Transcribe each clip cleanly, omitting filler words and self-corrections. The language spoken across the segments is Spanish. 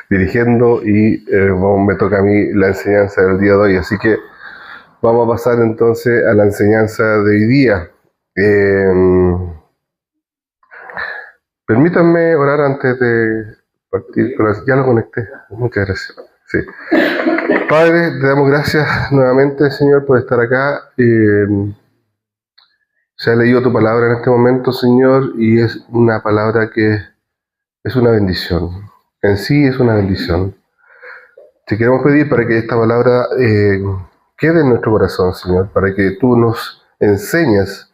dirigiendo y me toca a mí la enseñanza del día de hoy. Así que vamos a pasar entonces a la enseñanza de hoy día. Permítanme orar antes de partir. Ya lo conecté. Muchas gracias. Sí. Padre, te damos gracias nuevamente, Señor, por estar acá. Se ha leído tu palabra en este momento, Señor, y es una palabra que es una bendición. En sí es una bendición. Te queremos pedir para que esta palabra quede en nuestro corazón, Señor, para que tú nos enseñes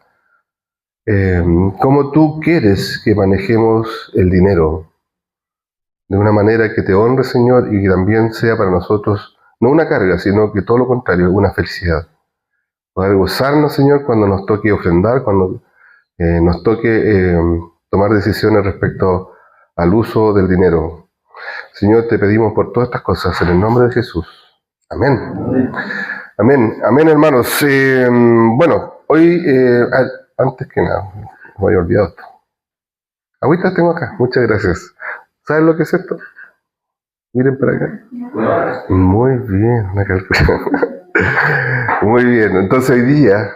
cómo tú quieres que manejemos el dinero de una manera que te honre, Señor, y que también sea para nosotros no una carga, sino que todo lo contrario, una felicidad. Poder gozarnos, Señor, cuando nos toque ofrendar, cuando nos toque tomar decisiones respecto al uso del dinero. Señor, te pedimos por todas estas cosas en el nombre de Jesús. Amén. Amén, amén, hermanos. Bueno, hoy, antes que nada, me había olvidado esto. Agüita tengo acá, muchas gracias. ¿Saben lo que es esto? Miren para acá. Muy bien, una calculadora. Muy bien, entonces hoy día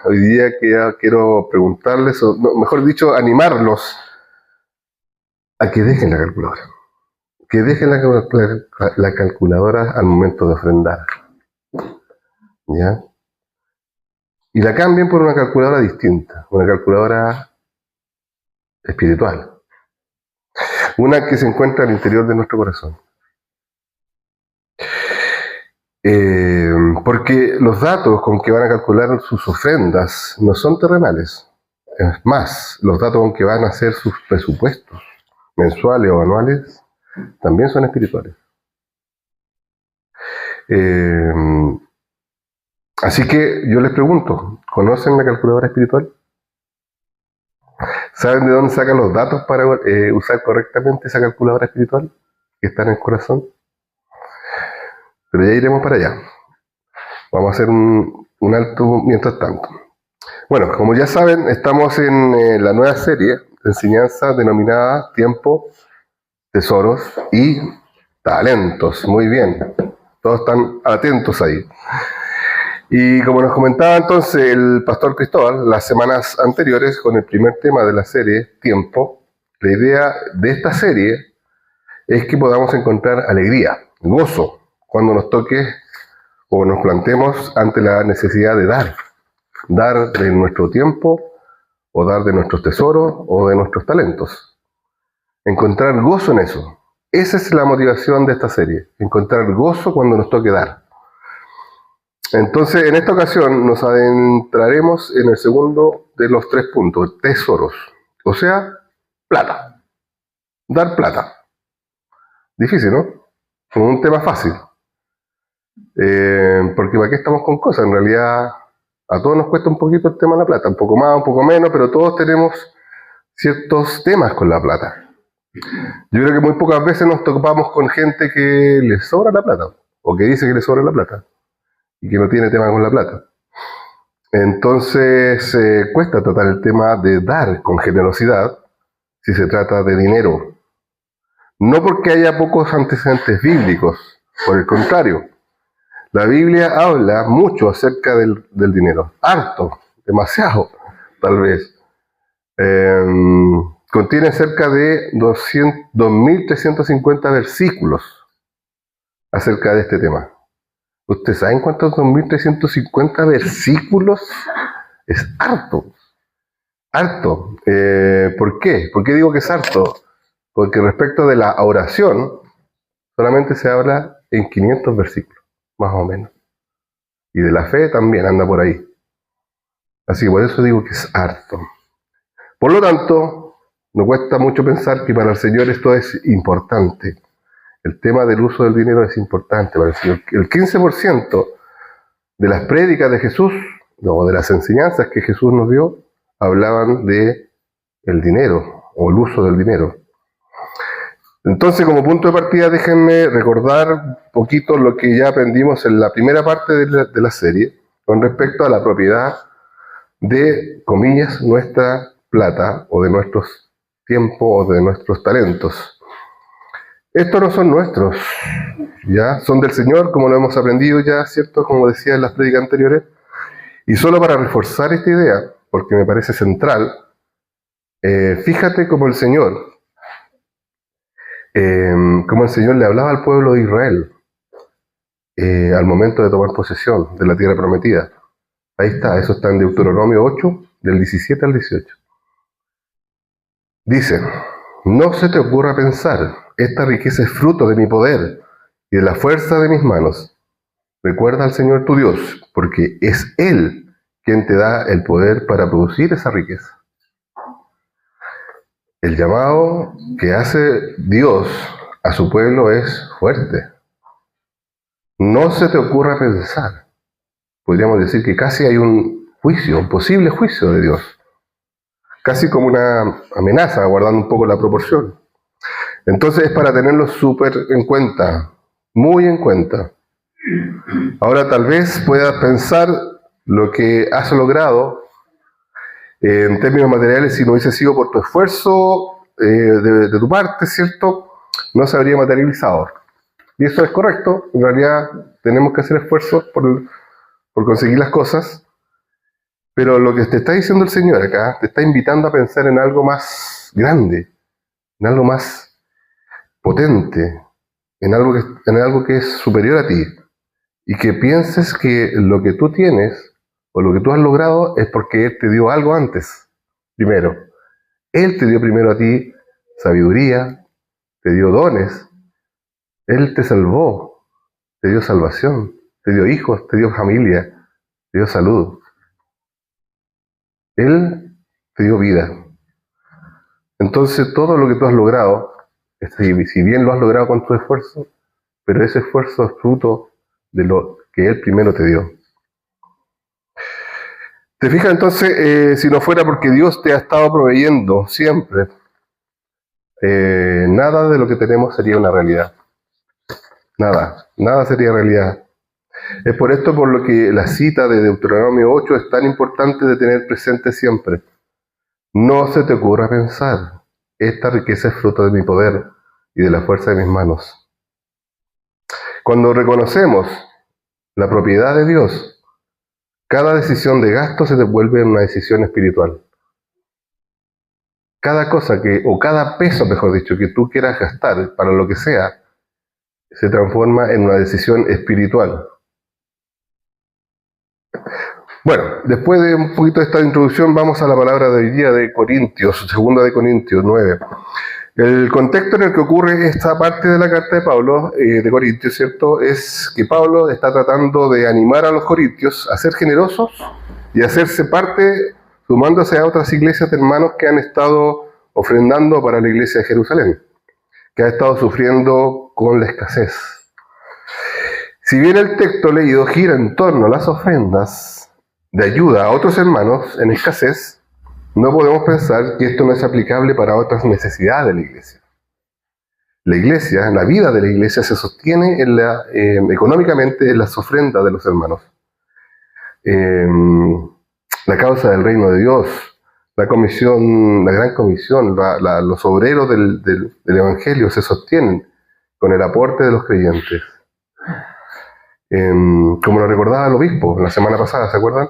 quiero preguntarles, o no, mejor dicho, animarlos a que dejen la calculadora. Que dejen la calculadora al momento de ofrendar. ¿Ya? Y la cambien por una calculadora distinta, una calculadora espiritual. Una que se encuentra al interior de nuestro corazón. Porque los datos con que van a calcular sus ofrendas no son terrenales. Es más, los datos con que van a hacer sus presupuestos mensuales o anuales también son espirituales. Así que yo les pregunto, ¿conocen la calculadora espiritual? ¿Saben de dónde sacan los datos para usar correctamente esa calculadora espiritual que está en el corazón? Pero ya iremos para allá. Vamos a hacer un alto mientras tanto. Bueno, como ya saben, estamos en la nueva serie de enseñanza denominada Tiempo, Tesoros y Talentos. Muy bien, todos están atentos ahí. Y como nos comentaba entonces el pastor Cristóbal las semanas anteriores con el primer tema de la serie, Tiempo, la idea de esta serie es que podamos encontrar alegría, gozo, cuando nos toque o nos plantemos ante la necesidad de dar de nuestro tiempo o dar de nuestros tesoros o de nuestros talentos. Encontrar gozo en eso. Esa es la motivación de esta serie, encontrar gozo cuando nos toque dar. Entonces, en esta ocasión nos adentraremos en el segundo de los 3 puntos, tesoros, o sea, plata. Dar plata. Difícil, ¿no? Como un tema fácil. Porque ¿para qué estamos con cosas? En realidad, a todos nos cuesta un poquito el tema de la plata, un poco más, un poco menos, pero todos tenemos ciertos temas con la plata. Yo creo que muy pocas veces nos topamos con gente que le sobra la plata, o que dice que le sobra la plata, y que no tiene tema con la plata. Entonces, cuesta tratar el tema de dar con generosidad si se trata de dinero. No porque haya pocos antecedentes bíblicos, por el contrario. La Biblia habla mucho acerca del dinero, harto, demasiado, tal vez. Contiene cerca de 2.350 versículos acerca de este tema. ¿Ustedes saben cuántos 2.350 versículos? Es harto. Harto. ¿Por qué? ¿Por qué digo que es harto? Porque respecto de la oración, solamente se habla en 500 versículos, más o menos. Y de la fe también anda por ahí. Así que por eso digo que es harto. Por lo tanto, nos cuesta mucho pensar que para el Señor esto es importante. El tema del uso del dinero es importante para el Señor. El 15% de las prédicas de Jesús, o de las enseñanzas que Jesús nos dio, hablaban de el dinero, o el uso del dinero. Entonces, como punto de partida, déjenme recordar un poquito lo que ya aprendimos en la primera parte de la serie, con respecto a la propiedad de, comillas, nuestra plata, o de nuestros tiempos, o de nuestros talentos. Estos no son nuestros, ya son del Señor, como lo hemos aprendido ya, ¿cierto? Como decía en las prédicas anteriores. Y solo para reforzar esta idea, porque me parece central, fíjate cómo el Señor le hablaba al pueblo de Israel al momento de tomar posesión de la tierra prometida. Ahí está, eso está en Deuteronomio 8, del 17 al 18. Dice, no se te ocurra pensar, esta riqueza es fruto de mi poder y de la fuerza de mis manos. Recuerda al Señor tu Dios, porque es Él quien te da el poder para producir esa riqueza. El llamado que hace Dios a su pueblo es fuerte. No se te ocurra pensar. Podríamos decir que casi hay un juicio, un posible juicio de Dios. Casi como una amenaza, guardando un poco la proporción. Entonces es para tenerlo súper en cuenta, muy en cuenta. Ahora tal vez puedas pensar lo que has logrado en términos materiales, si no hubiese sido por tu esfuerzo de tu parte, ¿cierto? No se habría materializado. Y eso es correcto, en realidad tenemos que hacer esfuerzos por conseguir las cosas, pero lo que te está diciendo el Señor acá, te está invitando a pensar en algo más grande, en algo más potente, en algo que es superior a ti, y que pienses que lo que tú tienes o lo que tú has logrado es porque Él te dio algo antes, primero. Él te dio primero a ti sabiduría, te dio dones, Él te salvó, te dio salvación, te dio hijos, te dio familia, te dio salud. Él te dio vida. Entonces todo lo que tú has logrado, si bien lo has logrado con tu esfuerzo, pero ese esfuerzo es fruto de lo que Él primero te dio. ¿Te fijas entonces? Si no fuera porque Dios te ha estado proveyendo siempre, nada de lo que tenemos sería una realidad. Nada sería realidad. Es por esto por lo que la cita de Deuteronomio 8 es tan importante de tener presente siempre. No se te ocurra pensar, esta riqueza es fruto de mi poder y de la fuerza de mis manos. Cuando reconocemos la propiedad de Dios, cada decisión de gasto se devuelve en una decisión espiritual. Cada cosa o cada peso, mejor dicho, que tú quieras gastar para lo que sea, se transforma en una decisión espiritual. Bueno, después de un poquito de esta introducción, vamos a la palabra de hoy día de Corintios, 2 de Corintios 9. El contexto en el que ocurre esta parte de la carta de Pablo, de Corintios, ¿cierto?, es que Pablo está tratando de animar a los corintios a ser generosos y a hacerse parte, sumándose a otras iglesias de hermanos que han estado ofrendando para la iglesia de Jerusalén, que ha estado sufriendo con la escasez. Si bien el texto leído gira en torno a las ofrendas de ayuda a otros hermanos en escasez, no podemos pensar que esto no es aplicable para otras necesidades de la iglesia. La iglesia, la vida de la iglesia se sostiene económicamente en las ofrendas de los hermanos. La causa del reino de Dios, la gran comisión, los obreros del evangelio se sostienen con el aporte de los creyentes. Como lo recordaba el obispo la semana pasada, ¿se acuerdan?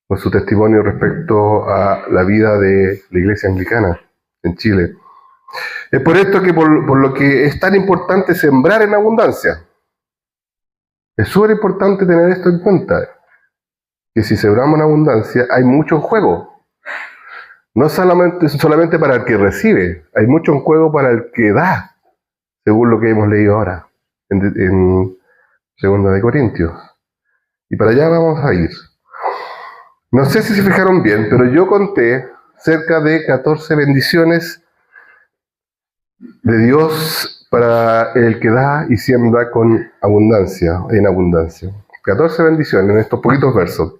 Con su testimonio respecto a la vida de la iglesia anglicana en Chile. Es por esto que por lo que es tan importante sembrar en abundancia. Es súper importante tener esto en cuenta, que si sembramos en abundancia hay mucho en juego. No solamente para el que recibe, hay mucho en juego para el que da, según lo que hemos leído ahora en 2 de Corintios. Y para allá vamos a ir. No sé si se fijaron bien, pero yo conté cerca de 14 bendiciones de Dios para el que da y siembra con abundancia, en abundancia. 14 bendiciones en estos poquitos versos.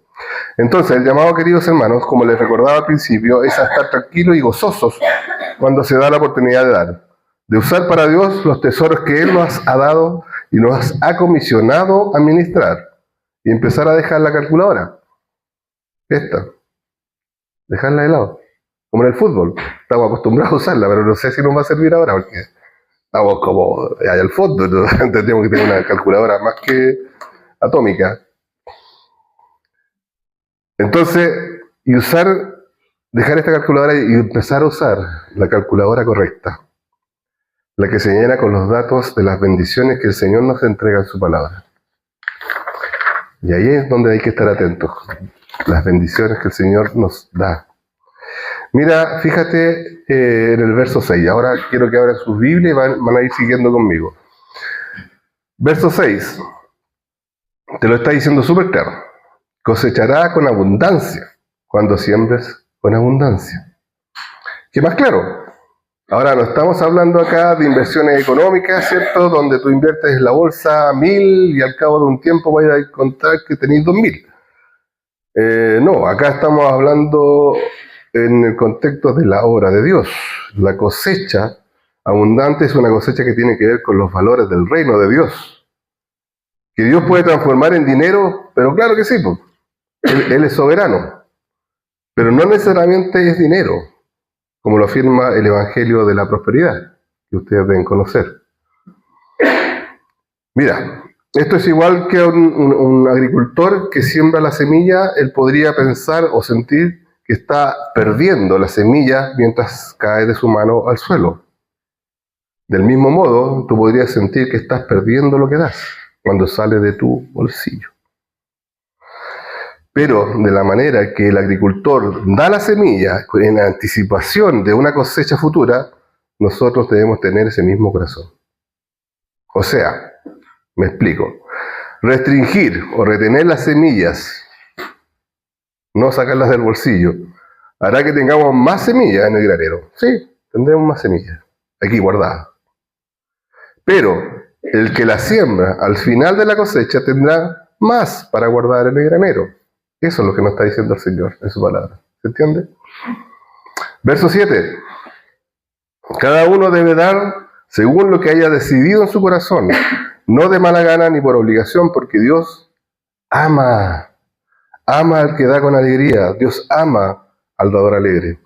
Entonces, el llamado, queridos hermanos, como les recordaba al principio, es a estar tranquilos y gozosos cuando se da la oportunidad de dar. De usar para Dios los tesoros que Él nos ha dado y nos ha comisionado a administrar. Y empezar a dejar la calculadora. Dejarla de lado. Como en el fútbol. Estamos acostumbrados a usarla, pero no sé si nos va a servir ahora, porque estamos como allá al fondo, ¿no? Tendríamos que tener una calculadora más que atómica. Entonces, dejar esta calculadora y empezar a usar la calculadora correcta, la que se llena con los datos de las bendiciones que el Señor nos entrega en su palabra. Y ahí es donde hay que estar atentos, las bendiciones que el Señor nos da. Mira, fíjate en el verso 6. Ahora quiero que abran sus Biblias y van a ir siguiendo conmigo. Verso 6. Te lo está diciendo súper claro. Cosechará con abundancia cuando siembres con abundancia. ¿Qué más claro? Ahora no estamos hablando acá de inversiones económicas, ¿cierto? Donde tú inviertes en la bolsa 1.000 y al cabo de un tiempo vas a encontrar que tenéis 2.000. No, acá estamos hablando en el contexto de la obra de Dios. La cosecha abundante es una cosecha que tiene que ver con los valores del reino de Dios. Que Dios puede transformar en dinero, pero claro que sí, pues. Él es soberano. Pero no necesariamente es dinero, como lo afirma el Evangelio de la Prosperidad, que ustedes deben conocer. Mira, esto es igual que un agricultor que siembra la semilla. Él podría pensar o sentir que está perdiendo la semilla mientras cae de su mano al suelo. Del mismo modo, tú podrías sentir que estás perdiendo lo que das cuando sale de tu bolsillo. Pero de la manera que el agricultor da la semilla en anticipación de una cosecha futura, nosotros debemos tener ese mismo corazón. O sea, me explico, restringir o retener las semillas, no sacarlas del bolsillo, hará que tengamos más semillas en el granero. Sí, tendremos más semillas aquí guardadas. Pero el que la siembra al final de la cosecha tendrá más para guardar en el granero. Eso es lo que nos está diciendo el Señor en su palabra. ¿Se entiende? Verso 7. Cada uno debe dar según lo que haya decidido en su corazón, no de mala gana ni por obligación, porque Dios ama al que da con alegría. Dios ama al dador alegre.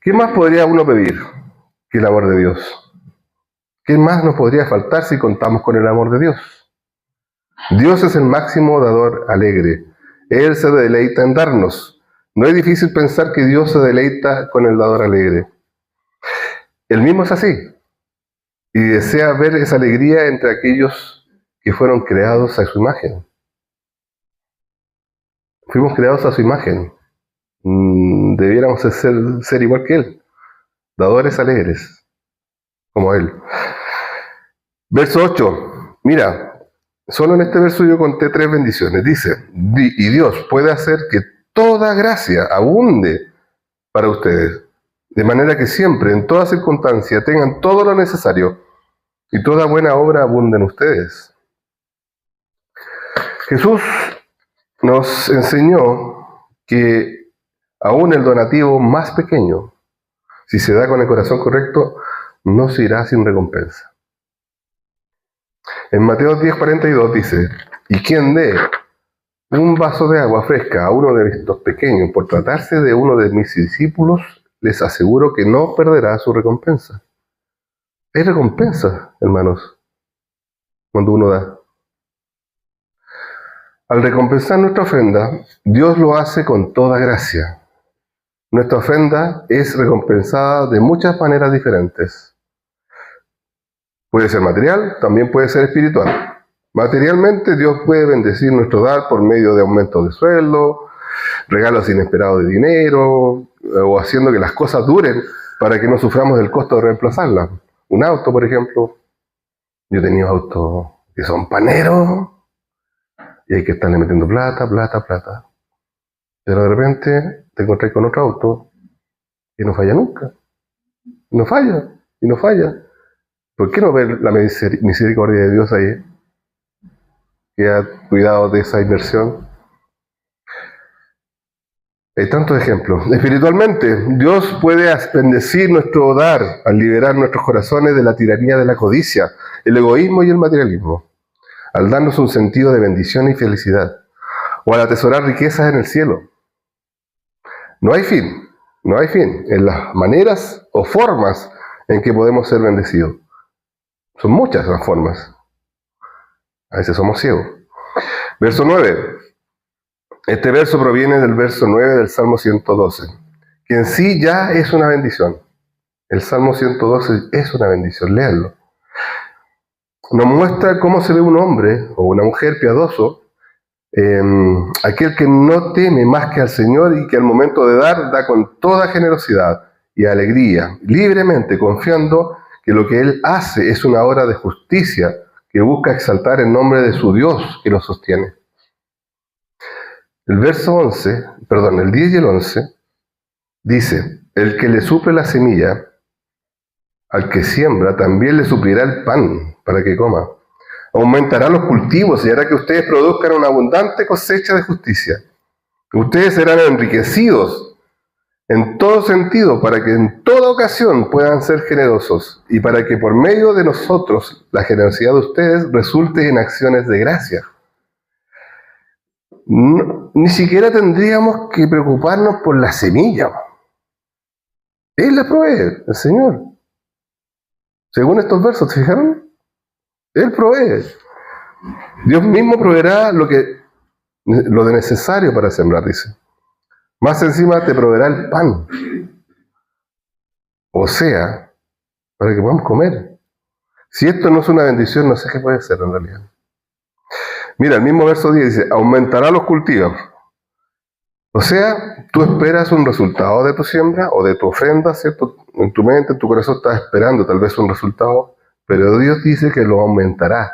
¿Qué más podría uno pedir que el amor de Dios? ¿Qué más nos podría faltar si contamos con el amor de Dios? Dios es el máximo dador alegre. Él se deleita en darnos. No es difícil pensar que Dios se deleita con el dador alegre. Él mismo es así. Y desea ver esa alegría entre aquellos que fueron creados a su imagen. Fuimos creados a su imagen. Debiéramos ser igual que Él. Dadores alegres, como Él. Verso 8. Mira, solo en este verso yo conté 3 bendiciones. Dice, y Dios puede hacer que toda gracia abunde para ustedes, de manera que siempre, en toda circunstancia, tengan todo lo necesario y toda buena obra abunde en ustedes. Jesús nos enseñó que aún el donativo más pequeño, si se da con el corazón correcto, no se irá sin recompensa. En Mateo 10:42 dice, y quien dé un vaso de agua fresca a uno de estos pequeños por tratarse de uno de mis discípulos, les aseguro que no perderá su recompensa. Hay recompensa, hermanos, cuando uno da. Al recompensar nuestra ofrenda, Dios lo hace con toda gracia. Nuestra ofrenda es recompensada de muchas maneras diferentes. Puede ser material, también puede ser espiritual. Materialmente, Dios puede bendecir nuestro dar por medio de aumento de sueldo, regalos inesperados de dinero, o haciendo que las cosas duren para que no suframos el costo de reemplazarlas. Un auto, por ejemplo. Yo he tenido autos que son paneros y hay que estarle metiendo plata. Pero de repente te encontrás con otro auto y no falla nunca. No falla. ¿Por qué no ver la misericordia de Dios ahí? Que ha cuidado de esa inversión. Hay tantos ejemplos. Espiritualmente, Dios puede bendecir nuestro dar al liberar nuestros corazones de la tiranía de la codicia, el egoísmo y el materialismo, al darnos un sentido de bendición y felicidad, o al atesorar riquezas en el cielo. No hay fin en las maneras o formas en que podemos ser bendecidos. Son muchas las formas. A veces somos ciegos. Verso 9. Este verso proviene del verso 9 del Salmo 112, que en sí ya es una bendición. El Salmo 112 es una bendición, léanlo. Nos muestra cómo se ve un hombre o una mujer piadoso, aquel que no teme más que al Señor y que al momento de dar, da con toda generosidad y alegría, libremente, confiando que lo que Él hace es una obra de justicia que busca exaltar el nombre de su Dios que lo sostiene. El verso 11, perdón, el 10 y el 11, dice, el que le suple la semilla, al que siembra, también le suplirá el pan para que coma. Aumentará los cultivos y hará que ustedes produzcan una abundante cosecha de justicia. Ustedes serán enriquecidos en todo sentido para que en toda ocasión puedan ser generosos y para que por medio de nosotros la generosidad de ustedes resulte en acciones de gracia. No, ni siquiera tendríamos que preocuparnos por la semilla. Él la provee, el Señor. Según estos versos, ¿se fijaron? Él provee. Dios mismo proveerá lo de necesario para sembrar, dice. Más encima te proveerá el pan. O sea, para que podamos comer. Si esto no es una bendición, no sé qué puede ser en realidad. Mira, el mismo verso 10 dice, aumentará los cultivos. O sea, tú esperas un resultado de tu siembra o de tu ofrenda, ¿cierto? En tu mente, en tu corazón estás esperando tal vez un resultado, pero Dios dice que lo aumentará.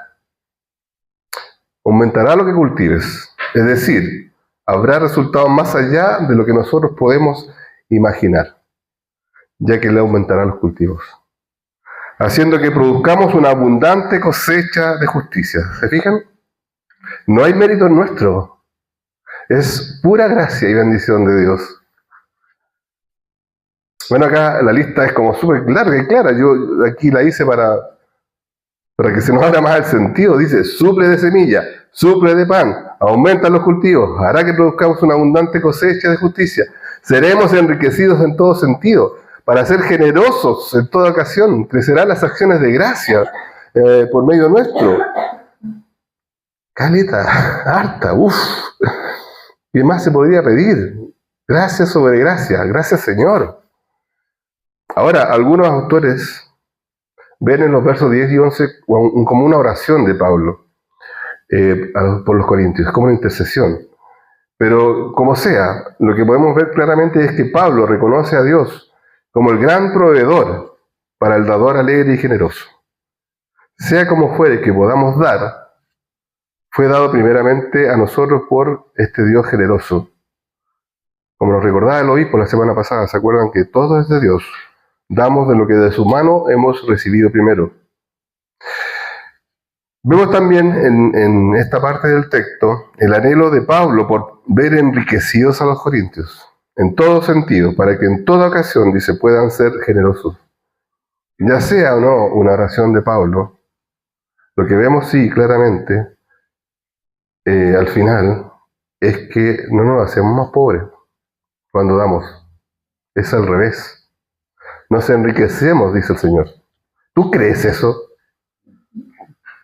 Aumentará lo que cultives. Es decir, habrá resultados más allá de lo que nosotros podemos imaginar, ya que le aumentará los cultivos, haciendo que produzcamos una abundante cosecha de justicia. ¿Se fijan? No hay mérito nuestro. Es pura gracia y bendición de Dios. Bueno, acá la lista es como súper larga y clara. Yo aquí la hice para que se nos abra más el sentido. Dice, suple de semilla, suple de pan, aumenta los cultivos, hará que produzcamos una abundante cosecha de justicia. Seremos enriquecidos en todo sentido, para ser generosos en toda ocasión. Crecerán las acciones de gracia por medio nuestro. Caleta, harta, uff. ¿Qué más se podría pedir? Gracias sobre gracia, gracias Señor. Ahora, algunos autores ven en los versos 10 y 11 como una oración de Pablo por los corintios, como una intercesión. Pero como sea, lo que podemos ver claramente es que Pablo reconoce a Dios como el gran proveedor para el dador alegre y generoso. Sea como fuere que podamos dar, fue dado primeramente a nosotros por este Dios generoso. Como nos recordaba el obispo la semana pasada, ¿se acuerdan que todo es de Dios? Damos de lo que de su mano hemos recibido primero. Vemos también en esta parte del texto el anhelo de Pablo por ver enriquecidos a los corintios, en todo sentido, para que en toda ocasión, dice, puedan ser generosos. Ya sea o no una oración de Pablo, lo que vemos sí claramente al final es que no nos hacemos más pobres cuando damos. Es al revés. Nos enriquecemos, dice el Señor. ¿Tú crees eso?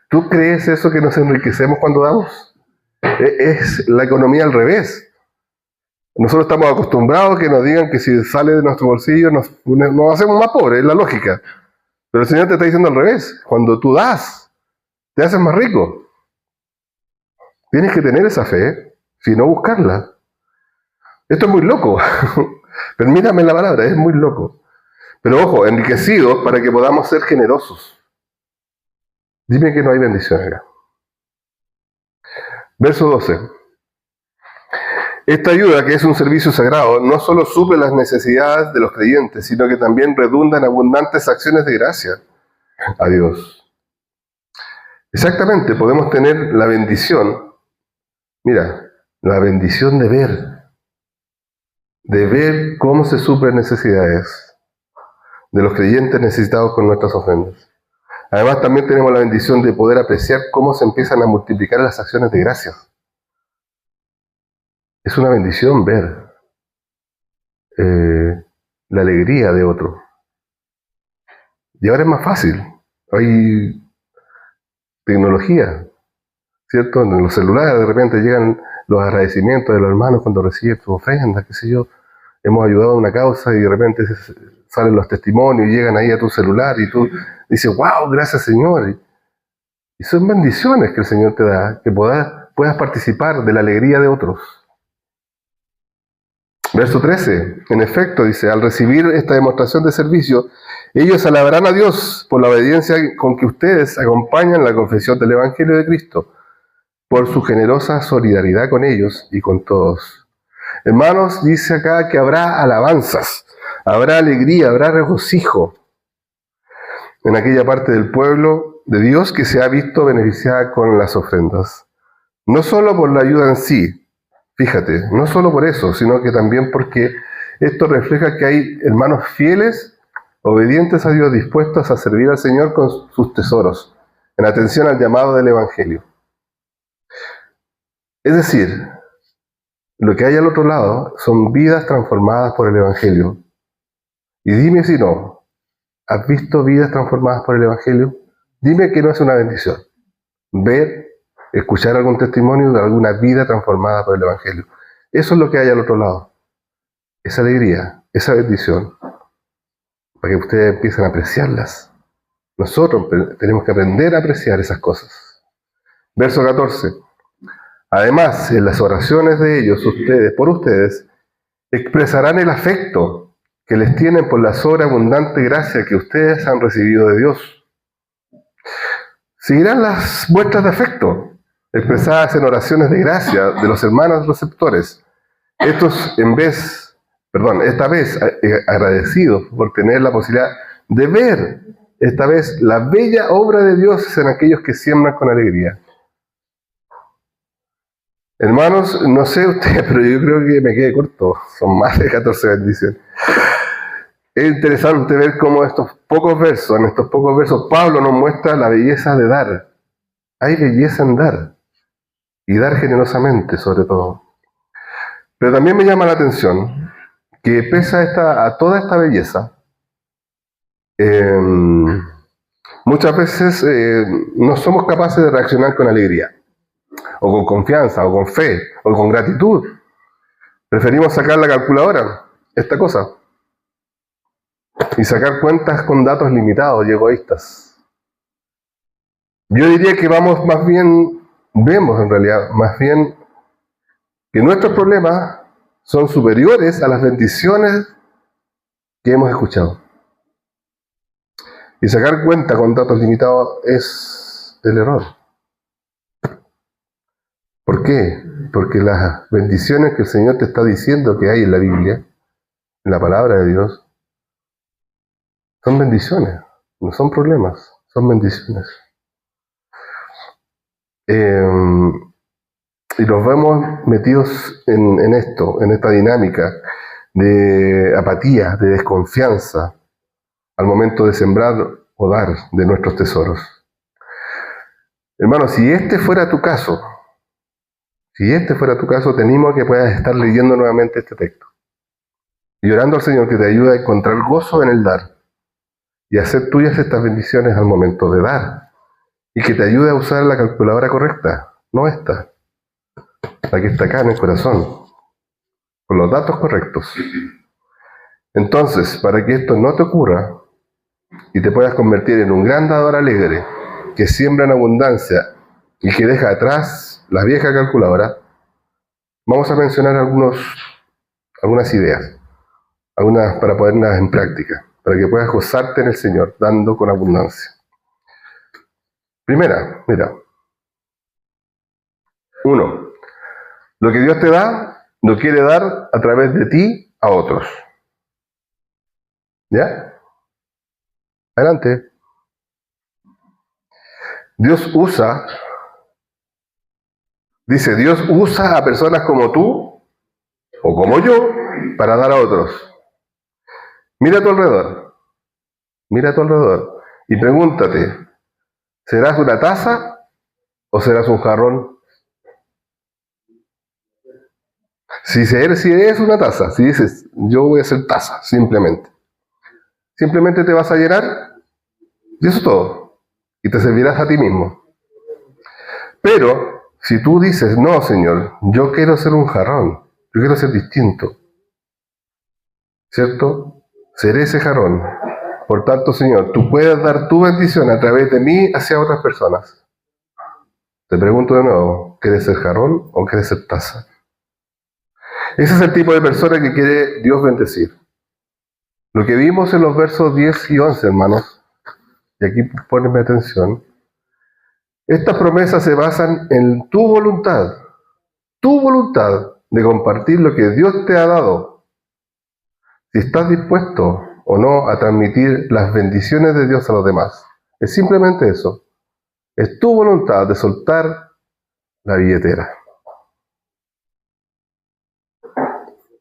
¿Tú crees eso que nos enriquecemos cuando damos? Es la economía al revés. Nosotros estamos acostumbrados a que nos digan que si sale de nuestro bolsillo nos hacemos más pobres, es la lógica. Pero el Señor te está diciendo al revés. Cuando tú das, te haces más rico. Tienes que tener esa fe, si no buscarla. Esto es muy loco. Permítame la palabra, es muy loco. Pero ojo, enriquecidos para que podamos ser generosos. Dime que no hay bendición acá. Verso 12. Esta ayuda, que es un servicio sagrado, no solo suple las necesidades de los creyentes, sino que también redunda en abundantes acciones de gracia a Dios. Exactamente, podemos tener la bendición, mira, la bendición de ver cómo se suplen necesidades de los creyentes necesitados con nuestras ofrendas. Además, también tenemos la bendición de poder apreciar cómo se empiezan a multiplicar las acciones de gracia. Es una bendición ver la alegría de otro. Y ahora es más fácil. Hay tecnología, ¿cierto? En los celulares de repente llegan los agradecimientos de los hermanos cuando reciben sus ofrendas, qué sé yo. Hemos ayudado a una causa y de repente salen los testimonios y llegan ahí a tu celular y tú dices, wow, gracias Señor. Y son bendiciones que el Señor te da, que puedas participar de la alegría de otros. Verso 13, en efecto, dice, al recibir esta demostración de servicio, ellos alabarán a Dios por la obediencia con que ustedes acompañan la confesión del Evangelio de Cristo, por su generosa solidaridad con ellos y con todos. Hermanos, dice acá que habrá alabanzas, habrá alegría, habrá regocijo en aquella parte del pueblo de Dios que se ha visto beneficiada con las ofrendas. No solo por la ayuda en sí, fíjate, no solo por eso, sino que también porque esto refleja que hay hermanos fieles, obedientes a Dios, dispuestos a servir al Señor con sus tesoros, en atención al llamado del Evangelio. Es decir, lo que hay al otro lado son vidas transformadas por el Evangelio. Y dime si no, ¿has visto vidas transformadas por el Evangelio? Dime que no es una bendición. Ver, escuchar algún testimonio de alguna vida transformada por el Evangelio. Eso es lo que hay al otro lado. Esa alegría, esa bendición, para que ustedes empiecen a apreciarlas. Nosotros tenemos que aprender a apreciar esas cosas. Verso 14. Además, en las oraciones de ellos, por ustedes, expresarán el afecto que les tienen por la sobreabundante gracia que ustedes han recibido de Dios. Seguirán las muestras de afecto, expresadas en oraciones de gracia de los hermanos receptores. Esta vez agradecidos por tener la posibilidad de ver esta vez la bella obra de Dios en aquellos que siembran con alegría. Hermanos, no sé ustedes, pero yo creo que me quedé corto. Son más de 14 bendiciones. Es interesante ver cómo en estos pocos versos, Pablo nos muestra la belleza de dar. Hay belleza en dar. Y dar generosamente, sobre todo. Pero también me llama la atención que pese a toda esta belleza, muchas veces no somos capaces de reaccionar con alegría, o con confianza, o con fe, o con gratitud. Preferimos sacar la calculadora, esta cosa, y sacar cuentas con datos limitados y egoístas. Yo diría que vemos en realidad, más bien que nuestros problemas son superiores a las bendiciones que hemos escuchado. Y sacar cuenta con datos limitados es el error. ¿Por qué? Porque las bendiciones que el Señor te está diciendo que hay en la Biblia, en la palabra de Dios, son bendiciones, no son problemas, son bendiciones. Y los vemos metidos en esta dinámica de apatía, de desconfianza, al momento de sembrar o dar de nuestros tesoros. Hermanos, si este fuera tu caso, te animo a que puedas estar leyendo nuevamente este texto y orando al Señor que te ayude a encontrar gozo en el dar y hacer tuyas estas bendiciones al momento de dar, y que te ayude a usar la calculadora correcta, no esta, la que está acá en el corazón, con los datos correctos. Entonces, para que esto no te ocurra y te puedas convertir en un gran dador alegre que siembra en abundancia y que deja atrás la vieja calculadora, vamos a mencionar algunas ideas, algunas para ponerlas en práctica, para que puedas gozarte en el Señor, dando con abundancia. Primera, mira. 1. Lo que Dios te da, lo quiere dar a través de ti a otros. ¿Ya? Adelante. Dios usa a personas como tú o como yo para dar a otros. Mira a tu alrededor y pregúntate, ¿serás una taza o serás un jarrón? Si eres una taza, si dices, yo voy a ser taza, simplemente te vas a llenar Y eso es todo. Y te servirás a ti mismo. Pero, si tú dices, no, Señor, yo quiero ser un jarrón, yo quiero ser distinto, ¿cierto? Seré ese jarrón. Por tanto, Señor, tú puedes dar tu bendición a través de mí hacia otras personas. Te pregunto de nuevo, ¿quieres ser jarrón o quieres ser taza? Ese es el tipo de persona que quiere Dios bendecir. Lo que vimos en los versos 10 y 11, hermanos, y aquí ponenme atención, estas promesas se basan en tu voluntad de compartir lo que Dios te ha dado. Si estás dispuesto o no a transmitir las bendiciones de Dios a los demás. Es simplemente eso. Es tu voluntad de soltar la billetera.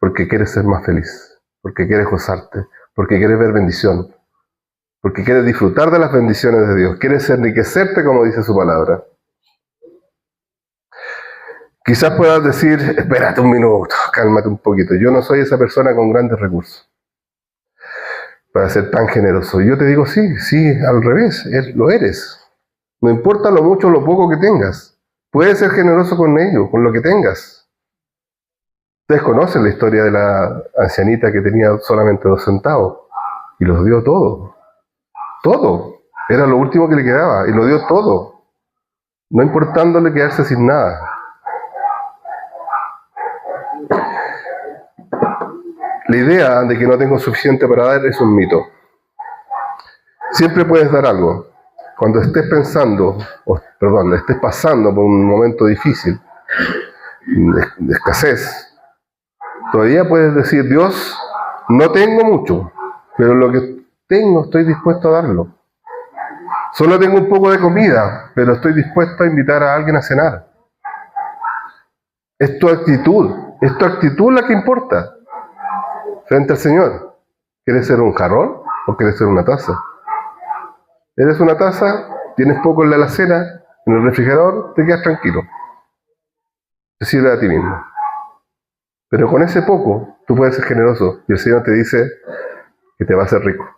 Porque quieres ser más feliz, porque quieres gozarte, porque quieres ver bendición, porque quieres disfrutar de las bendiciones de Dios, quieres enriquecerte como dice su palabra. Quizás puedas decir, espérate un minuto, cálmate un poquito, yo no soy esa persona con grandes recursos para ser tan generoso. Y yo te digo, sí, al revés, lo eres. No importa lo mucho o lo poco que tengas, puedes ser generoso con ello, con lo que tengas. Ustedes conocen la historia de la ancianita que tenía solamente 2 centavos y los dio todo. Todo. Era lo último que le quedaba y lo dio todo. No importándole quedarse sin nada. La idea de que no tengo suficiente para dar es un mito. Siempre puedes dar algo. Cuando estés estés pasando por un momento difícil, de escasez, todavía puedes decir, Dios, no tengo mucho, pero lo que tengo estoy dispuesto a darlo. Solo tengo un poco de comida, pero estoy dispuesto a invitar a alguien a cenar. Es tu actitud la que importa frente al Señor. ¿Quieres ser un jarrón o quieres ser una taza? Eres una taza, tienes poco en la alacena, en el refrigerador, te quedas tranquilo. Te sirve a ti mismo. Pero con ese poco, tú puedes ser generoso y el Señor te dice que te va a hacer rico.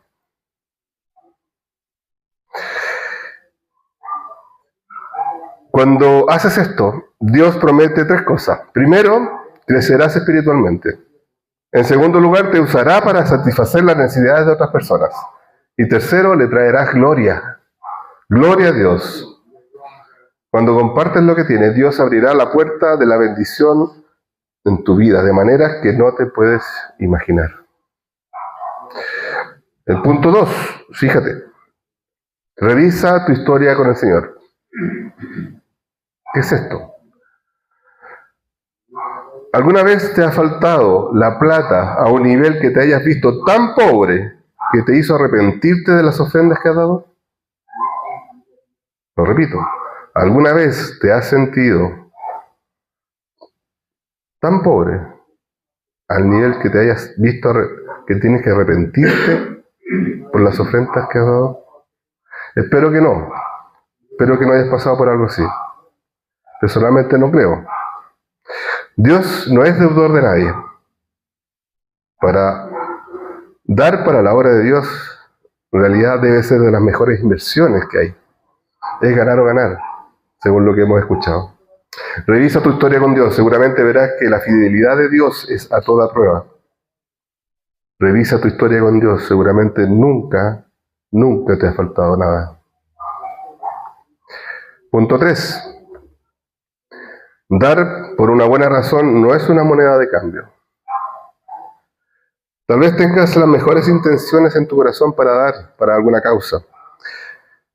Cuando haces esto, Dios promete 3 cosas. Primero, crecerás espiritualmente. En segundo lugar, te usará para satisfacer las necesidades de otras personas. Y tercero, le traerás gloria. Gloria a Dios. Cuando compartes lo que tienes, Dios abrirá la puerta de la bendición en tu vida, de maneras que no te puedes imaginar. El punto 2, fíjate. Revisa tu historia con el Señor. ¿Qué es esto? ¿Alguna vez te ha faltado la plata a un nivel que te hayas visto tan pobre que te hizo arrepentirte de las ofrendas que has dado? Lo repito, ¿alguna vez te has sentido tan pobre al nivel que te hayas visto que tienes que arrepentirte por las ofrendas que has dado? Espero que no. Espero que no hayas pasado por algo así. Personalmente no creo. Dios no es deudor de nadie. Para dar para la obra de Dios, en realidad debe ser de las mejores inversiones que hay. Es ganar o ganar, según lo que hemos escuchado. Revisa tu historia con Dios, seguramente verás que la fidelidad de Dios es a toda prueba. Revisa tu historia con Dios, seguramente nunca te ha faltado nada. Punto 3. Dar por una buena razón no es una moneda de cambio. Tal vez tengas las mejores intenciones en tu corazón para dar para alguna causa,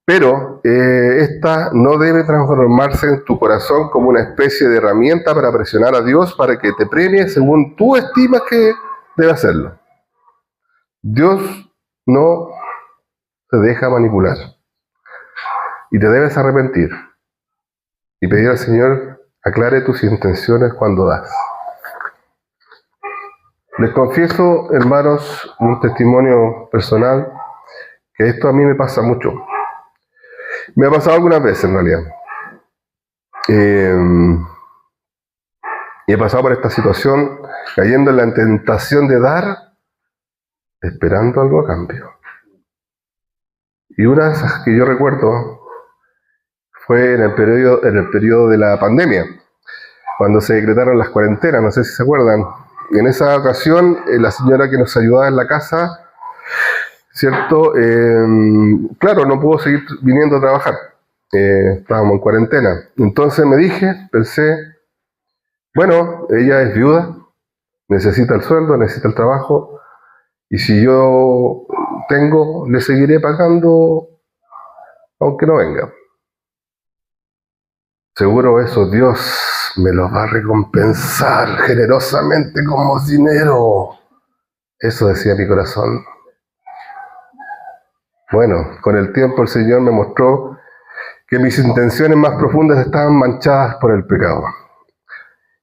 pero esta no debe transformarse en tu corazón como una especie de herramienta para presionar a Dios para que te premie según tú estimas que debe hacerlo. Dios no se deja manipular y te debes arrepentir y pedir al Señor aclare tus intenciones cuando das. Les confieso, hermanos, un testimonio personal, que esto a mí me pasa mucho. Me ha pasado algunas veces, en realidad. Y he pasado por esta situación cayendo en la tentación de dar, esperando algo a cambio. Y una de esas que yo recuerdo fue en el periodo de la pandemia, cuando se decretaron las cuarentenas, no sé si se acuerdan. En esa ocasión, la señora que nos ayudaba en la casa, ¿cierto? Claro, no pudo seguir viniendo a trabajar. Estábamos en cuarentena. Entonces pensé, bueno, ella es viuda, necesita el sueldo, necesita el trabajo, y si yo tengo, le seguiré pagando aunque no venga. Seguro eso Dios me lo va a recompensar generosamente como dinero. Eso decía mi corazón. Bueno, con el tiempo el Señor me mostró que mis intenciones más profundas estaban manchadas por el pecado.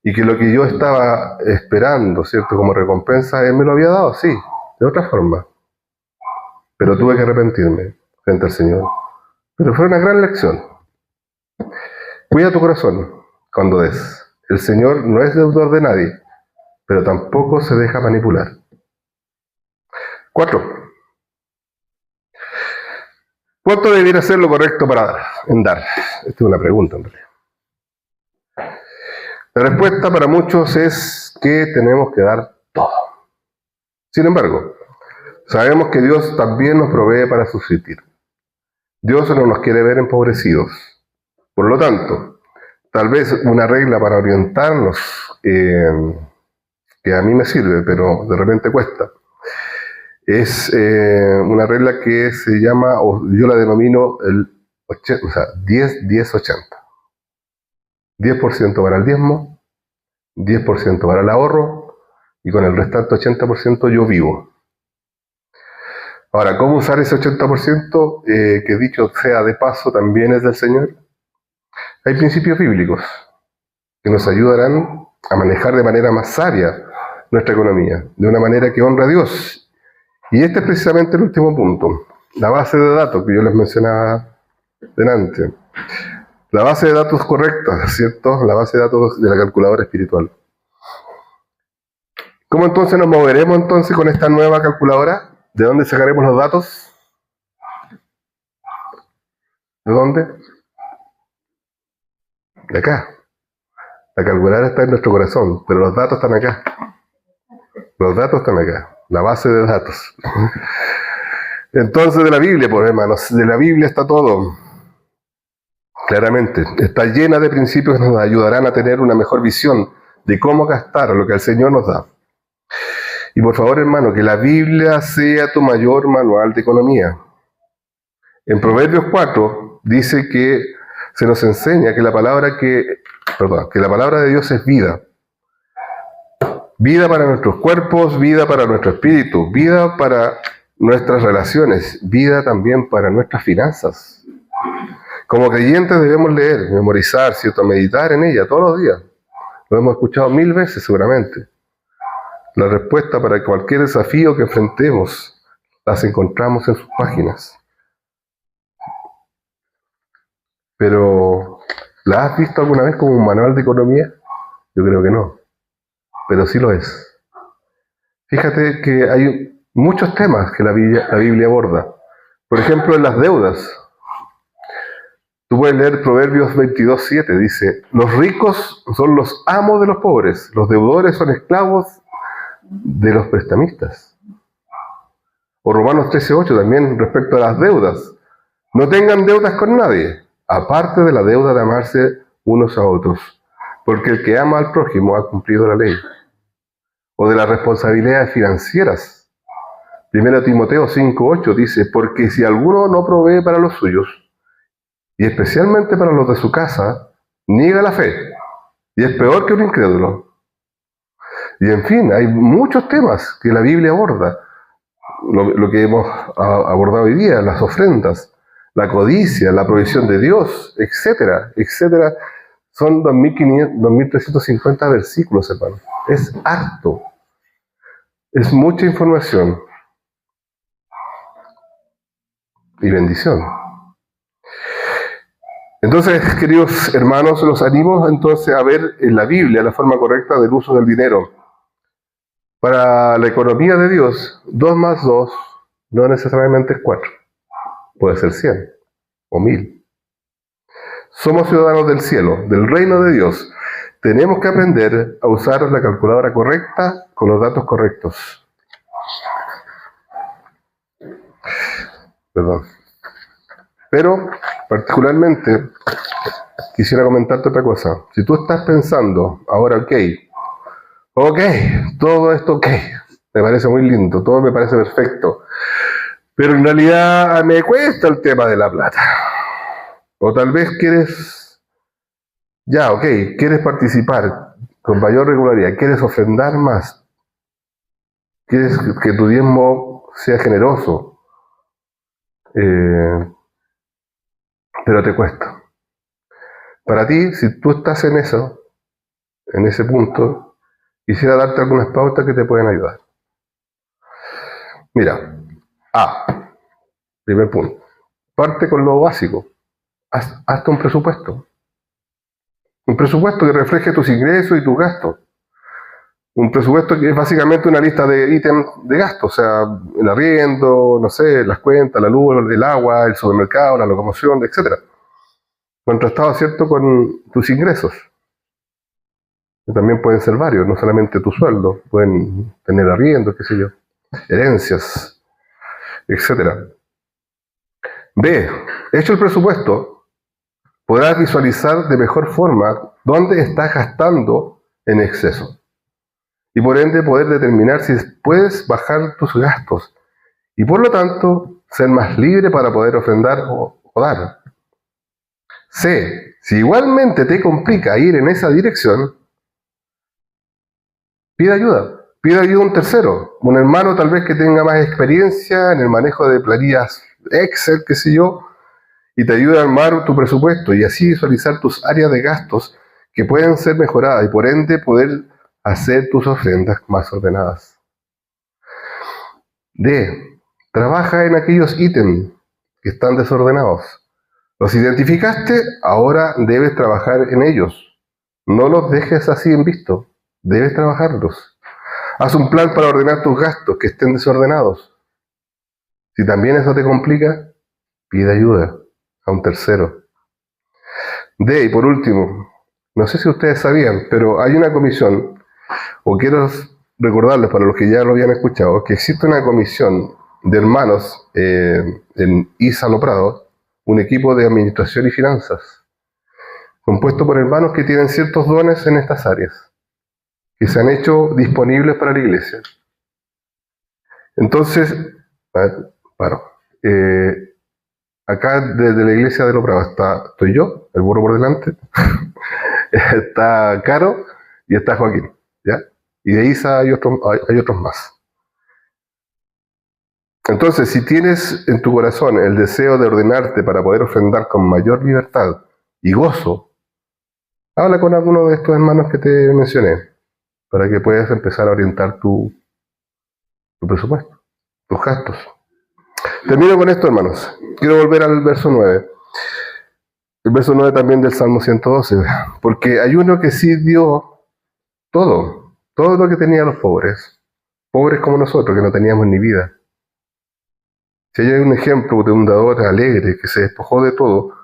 Y que lo que yo estaba esperando, ¿cierto?, como recompensa, Él me lo había dado, sí, de otra forma. Pero tuve que arrepentirme frente al Señor. Pero fue una gran lección. Cuida tu corazón cuando des. El Señor no es deudor de nadie, pero tampoco se deja manipular. 4. ¿Cuánto debiera ser lo correcto en dar? Esta es una pregunta, en realidad. La respuesta para muchos es que tenemos que dar todo. Sin embargo, sabemos que Dios también nos provee para subsistir. Dios no nos quiere ver empobrecidos. Por lo tanto, tal vez una regla para orientarnos, que a mí me sirve, pero de repente cuesta, es una regla que se llama, o yo la denomino el 10-10-80. 10% para el diezmo, 10% para el ahorro, y con el restante 80% yo vivo. Ahora, ¿cómo usar ese 80%? Que dicho sea de paso, también es del Señor. Hay principios bíblicos que nos ayudarán a manejar de manera más sabia nuestra economía, de una manera que honra a Dios. Y este es precisamente el último punto, la base de datos que yo les mencionaba delante. La base de datos correcta, ¿cierto? La base de datos de la calculadora espiritual. ¿Cómo entonces nos moveremos entonces con esta nueva calculadora? ¿De dónde sacaremos los datos? ¿De dónde? De acá. La calculadora está en nuestro corazón, pero los datos están acá. Los datos están acá, la base de datos. Entonces de la Biblia, pues hermanos, de la Biblia está todo. Claramente, está llena de principios que nos ayudarán a tener una mejor visión de cómo gastar lo que el Señor nos da. Y por favor, hermano, que la Biblia sea tu mayor manual de economía. En Proverbios 4 dice que se nos enseña que la palabra de Dios es vida. Vida para nuestros cuerpos, vida para nuestro espíritu, vida para nuestras relaciones, vida también para nuestras finanzas. Como creyentes debemos leer, memorizar, ¿cierto?, meditar en ella todos los días. Lo hemos escuchado 1000 veces seguramente. La respuesta para cualquier desafío que enfrentemos las encontramos en sus páginas. Pero, ¿la has visto alguna vez como un manual de economía? Yo creo que no, pero sí lo es. Fíjate que hay muchos temas que la Biblia aborda. Por ejemplo, en las deudas. Tú puedes leer Proverbios 22:7, dice: los ricos son los amos de los pobres, los deudores son esclavos de los prestamistas. O Romanos 13:8 también respecto a las deudas. No tengan deudas con nadie, aparte de la deuda de amarse unos a otros, porque el que ama al prójimo ha cumplido la ley. O de las responsabilidades financieras. 1 Timoteo 5:8 dice: porque si alguno no provee para los suyos, y especialmente para los de su casa, niega la fe, y es peor que un incrédulo. Y en fin, hay muchos temas que la Biblia aborda. Lo que hemos abordado hoy día, las ofrendas, la codicia, la provisión de Dios, etcétera, etcétera. Son 2.350 versículos, hermano. Es harto. Es mucha información. Y bendición. Entonces, queridos hermanos, los animo entonces a ver en la Biblia la forma correcta del uso del dinero. Para la economía de Dios, 2 más 2 no necesariamente es 4. puede ser 100 o 1000. Somos ciudadanos del cielo, del reino de Dios. Tenemos que aprender a usar la calculadora correcta con los datos correctos. Perdón. Pero, particularmente, quisiera comentarte otra cosa. Si tú estás pensando, ahora, ok, todo esto me parece muy lindo, todo me parece perfecto, pero en realidad me cuesta el tema de la plata. O tal vez quieres participar con mayor regularidad, quieres ofrendar más, quieres que tu diezmo sea generoso, pero te cuesta. Para ti, si tú estás en ese punto, quisiera darte algunas pautas que te pueden ayudar. Mira, primer punto, parte con lo básico, hazte un presupuesto. Un presupuesto que refleje tus ingresos y tus gastos. Un presupuesto que es básicamente una lista de ítems de gastos, o sea, el arriendo, no sé, las cuentas, la luz, el agua, el supermercado, la locomoción, etc. Contrastado, ¿cierto?, con tus ingresos. Que también pueden ser varios, no solamente tu sueldo, pueden tener arriendos, qué sé yo, herencias, etc. B, hecho el presupuesto, podrás visualizar de mejor forma dónde estás gastando en exceso. Y por ende poder determinar si puedes bajar tus gastos. Y por lo tanto, ser más libre para poder ofrendar o dar. C, si igualmente te complica ir en esa dirección, pide ayuda. Pide ayuda a un tercero. Un hermano tal vez que tenga más experiencia en el manejo de planillas Excel, qué sé yo, y te ayude a armar tu presupuesto y así visualizar tus áreas de gastos que pueden ser mejoradas y por ende poder hacer tus ofrendas más ordenadas. D, trabaja en aquellos ítems que están desordenados. Los identificaste, ahora debes trabajar en ellos. No los dejes así en visto, debes trabajarlos. Haz un plan para ordenar tus gastos que estén desordenados. Si también eso te complica, pide ayuda a un tercero. D, y por último, no sé si ustedes sabían, pero hay una comisión, o quiero recordarles para los que ya lo habían escuchado, que existe una comisión de hermanos en ISA Loprado, un equipo de administración y finanzas, compuesto por hermanos que tienen ciertos dones en estas áreas, que se han hecho disponibles para la iglesia. Entonces, acá desde la iglesia de Loprado estoy yo, el burro por delante, está Caro y está Joaquín, ¿ya? Y de ISA hay otros más. Entonces, si tienes en tu corazón el deseo de ordenarte para poder ofrendar con mayor libertad y gozo, habla con alguno de estos hermanos que te mencioné, para que puedas empezar a orientar tu presupuesto, tus gastos. Termino con esto, hermanos. Quiero volver al verso 9. El verso 9 también del Salmo 112, porque hay uno que sí dio todo lo que tenían los pobres como nosotros, que no teníamos ni vida. Si hay un ejemplo de un dador alegre que se despojó de todo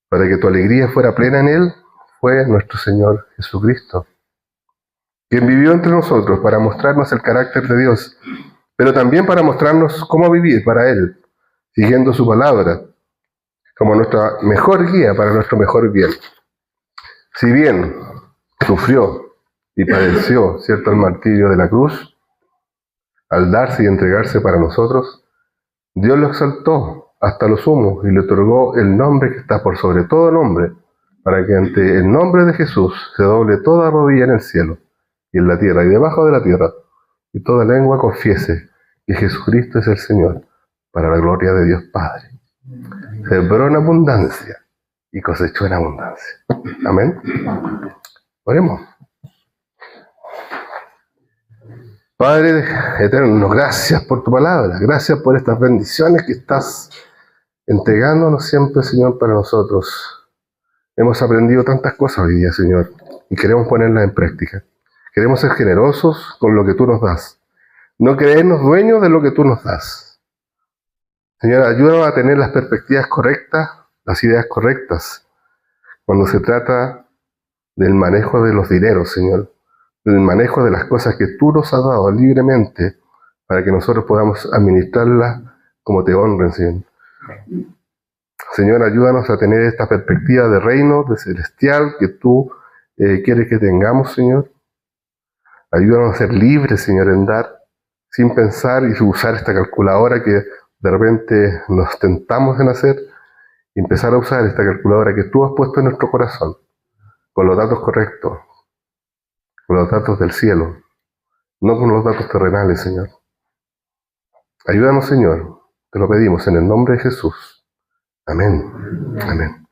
para que tu alegría fuera plena en él, fue nuestro Señor Jesucristo, quien vivió entre nosotros para mostrarnos el carácter de Dios, pero también para mostrarnos cómo vivir para Él, siguiendo su palabra, como nuestra mejor guía para nuestro mejor bien. Si bien sufrió y padeció, ¿cierto?, el martirio de la cruz, al darse y entregarse para nosotros, Dios lo exaltó hasta lo sumo y le otorgó el nombre que está por sobre todo nombre, para que ante el nombre de Jesús se doble toda rodilla en el cielo y en la tierra y debajo de la tierra, y toda lengua confiese que Jesucristo es el Señor, para la gloria de Dios Padre. Sembró en abundancia y cosechó en abundancia. Amén. Oremos. Padre eterno, gracias por tu palabra, gracias por estas bendiciones que estás entregándonos siempre, Señor, para nosotros. Hemos aprendido tantas cosas hoy día, Señor, y queremos ponerlas en práctica. Queremos ser generosos con lo que tú nos das, no creernos dueños de lo que tú nos das, Señor, ayúdanos a tener las perspectivas correctas, las ideas correctas, cuando se trata del manejo de los dineros, Señor, del manejo de las cosas que tú nos has dado libremente, para que nosotros podamos administrarlas como te honren, Señor. Señor, ayúdanos a tener esta perspectiva de reino, de celestial, que tú quieres que tengamos, Señor. Ayúdanos a ser libres, Señor, en dar, sin pensar y usar esta calculadora que de repente nos tentamos en hacer, y empezar a usar esta calculadora que tú has puesto en nuestro corazón, con los datos correctos, con los datos del cielo, no con los datos terrenales, Señor. Ayúdanos, Señor, te lo pedimos en el nombre de Jesús. Amén. Amén.